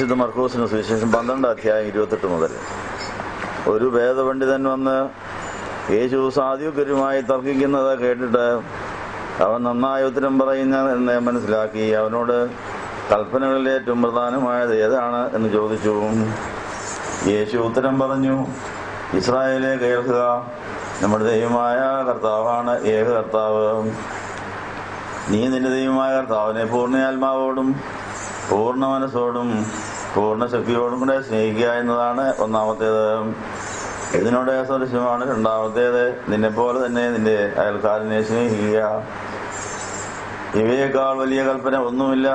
വിശുദ്ധ മർക്കോസിന് സുവിശേഷം 12 അധ്യായം 28 മുതൽ. ഒരു വേദപണ്ഡിതൻ വന്ന് യേശു സാദുക്യരുമായി തർക്കിക്കുന്നത് കേട്ടിട്ട് അവൻ നന്നായി ഉത്തരം പറയുന്ന മനസ്സിലാക്കി അവനോട് കൽപ്പനകളിൽ ഏറ്റവും പ്രധാനമായത് ഏതാണ് എന്ന് ചോദിച്ചു. യേശു ഉത്തരം പറഞ്ഞു, ഇസ്രായേലെ കേൾക്കുക, നമ്മുടെ ദൈവമായ കർത്താവാണ് ഏക കർത്താവ്. നീ നിന്റെ ദൈവമായ കർത്താവിനെ പൂർണ്ണ ആത്മാവോടും പൂർണ്ണ മനസ്സോടും പൂർണ്ണ ശക്തിയോടും കൂടെ സ്നേഹിക്കുക എന്നതാണ് ഒന്നാമത്തേത്. ഇതിനോട് സദൃശമാണ് രണ്ടാമത്തേത്, നിന്നെ പോലെ തന്നെ നിന്റെ അയൽക്കാരനെ സ്നേഹിക്കുക. ഇവയേക്കാൾ വലിയ കൽപ്പന ഒന്നുമില്ല.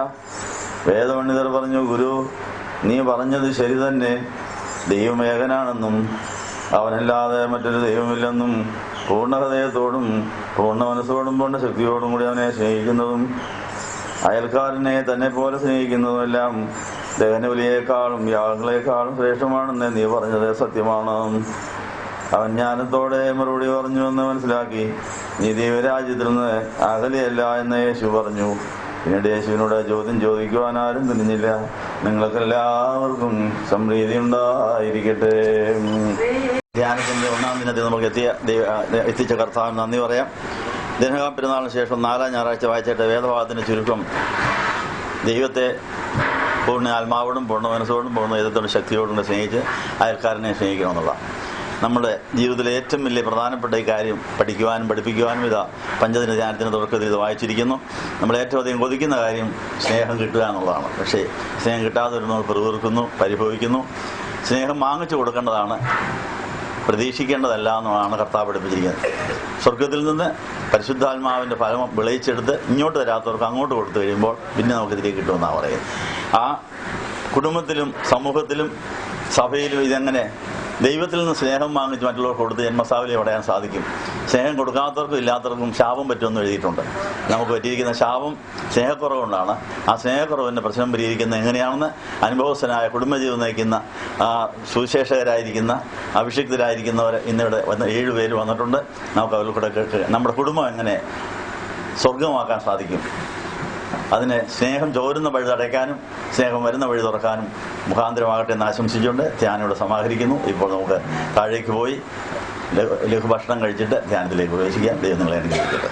വേദപണ്ഡിതർ പറഞ്ഞു, ഗുരു, നീ പറഞ്ഞത് ശരി തന്നെ. ദൈവം ഏകനാണെന്നും അവനല്ലാതെ മറ്റൊരു ദൈവമില്ലെന്നും പൂർണ്ണ ഹൃദയത്തോടും പൂർണ്ണ മനസ്സോടും പൂർണ്ണ ശക്തിയോടും കൂടി അവനെ സ്നേഹിക്കുന്നതും അയൽക്കാരനെ തന്നെ പോലെ സ്നേഹിക്കുന്നതുമെല്ലാം ദഹനബലിയേക്കാളും യാഗങ്ങളെക്കാളും ശ്രേഷ്ഠമാണെന്ന് നീ പറഞ്ഞത് സത്യമാണ്. അവൻ ജ്ഞാനത്തോടെ മറുപടി പറഞ്ഞു എന്ന് മനസ്സിലാക്കി, നീ ദൈവരാജ്യത്തിൽ നിന്ന് അകലെയല്ല എന്ന് യേശു പറഞ്ഞു. പിന്നീട് യേശുവിനോട് ചോദ്യം ചോദിക്കുവാൻ ആരും തുനിഞ്ഞില്ല. നിങ്ങൾക്കെല്ലാവർക്കും സമൃദ്ധി ഉണ്ടായിരിക്കട്ടെ. ധ്യാനത്തിന്റെ 1-ാം ദിനത്തിൽ നമുക്ക് എത്തിച്ച കർത്താവിന് നന്ദി പറയാം. ദിനകാം പെരുന്നാളിന് ശേഷം 4-ാം ഞായറാഴ്ച വായിച്ചിട്ട് വേദഭാഗത്തിന്റെ ചുരുക്കം ദൈവത്തെ പൂർണ്ണ ആത്മാവോടും പൂർണ്ണ മനസ്സോടും പൂർണ്ണ യഥത്തോടും ശക്തിയോടും സ്നേഹിച്ച് അയൽക്കാരനെ സ്നേഹിക്കണമെന്നുള്ള നമ്മുടെ ജീവിതത്തിലെ ഏറ്റവും വലിയ പ്രധാനപ്പെട്ട ഈ കാര്യം പഠിക്കുവാനും പഠിപ്പിക്കുവാനും ഇതാ പഞ്ചദിന ധ്യാനത്തിന് തുടക്കത്തിൽ ഇത് വായിച്ചിരിക്കുന്നു. നമ്മൾ ഏറ്റവും അധികം കൊതിക്കുന്ന കാര്യം സ്നേഹം കിട്ടുക എന്നുള്ളതാണ്. പക്ഷേ സ്നേഹം കിട്ടാതെ വരുന്നവർ പിറുപിറുക്കുന്നു, പരിഭവിക്കുന്നു. സ്നേഹം വാങ്ങിച്ചു കൊടുക്കേണ്ടതാണ്, പ്രതീക്ഷിക്കേണ്ടതല്ല എന്നാണ് കർത്താവ് പഠിപ്പിച്ചിരിക്കുന്നത്. സ്വർഗത്തിൽ നിന്ന് പരിശുദ്ധാത്മാവിന്റെ ഫലം വിളയിച്ചെടുത്ത് ഇങ്ങോട്ട് തരാത്തവർക്ക് അങ്ങോട്ട് കൊടുത്തു കഴിയുമ്പോൾ പിന്നെ നമുക്ക് തിരികെ കിട്ടുമെന്നാണ് പറയുന്നത്. ആ കുടുംബത്തിലും സമൂഹത്തിലും സഭയിലും ഇതെങ്ങനെ ദൈവത്തിൽ നിന്ന് സ്നേഹം വാങ്ങിച്ച് മറ്റുള്ളവർക്ക് കൊടുത്ത് ജന്മസാവലി അടയാൻ സാധിക്കും. സ്നേഹം കൊടുക്കാത്തവർക്കും ഇല്ലാത്തവർക്കും ശാപം പറ്റുമെന്ന് എഴുതിയിട്ടുണ്ട്. നമുക്ക് പറ്റിയിരിക്കുന്ന ശാപം സ്നേഹക്കുറവുകൊണ്ടാണ്. ആ സ്നേഹക്കുറവിന്റെ പ്രശ്നം പരിഹരിക്കുന്നത് എങ്ങനെയാണെന്ന് അനുഭവസ്ഥനായ കുടുംബജീവിതം നയിക്കുന്ന സുവിശേഷകരായിരിക്കുന്ന അഭിഷിക്തരായിരിക്കുന്നവർ ഇന്നിവിടെ 7 പേര് വന്നിട്ടുണ്ട്. നമുക്ക് അവരിൽ കൂടെ കേട്ട് നമ്മുടെ കുടുംബം എങ്ങനെ സ്വർഗമാക്കാൻ സാധിക്കും, അതിന് സ്നേഹം ചോരുന്ന വഴി തടയ്ക്കാനും സ്നേഹം വരുന്ന വഴി തുറക്കാനും മുഖാന്തരമാകട്ടെ എന്ന് ആശംസിച്ചുകൊണ്ട് ധ്യാനം സമാഹരിക്കുന്നു. ഇപ്പോൾ നമുക്ക് താഴേക്ക് പോയി ലഘുഭക്ഷണം കഴിച്ചിട്ട് ധ്യാനത്തിലേക്ക് പ്രവേശിക്കാം. ദൈവം നിങ്ങളെ അനുഗ്രഹിക്കട്ടെ.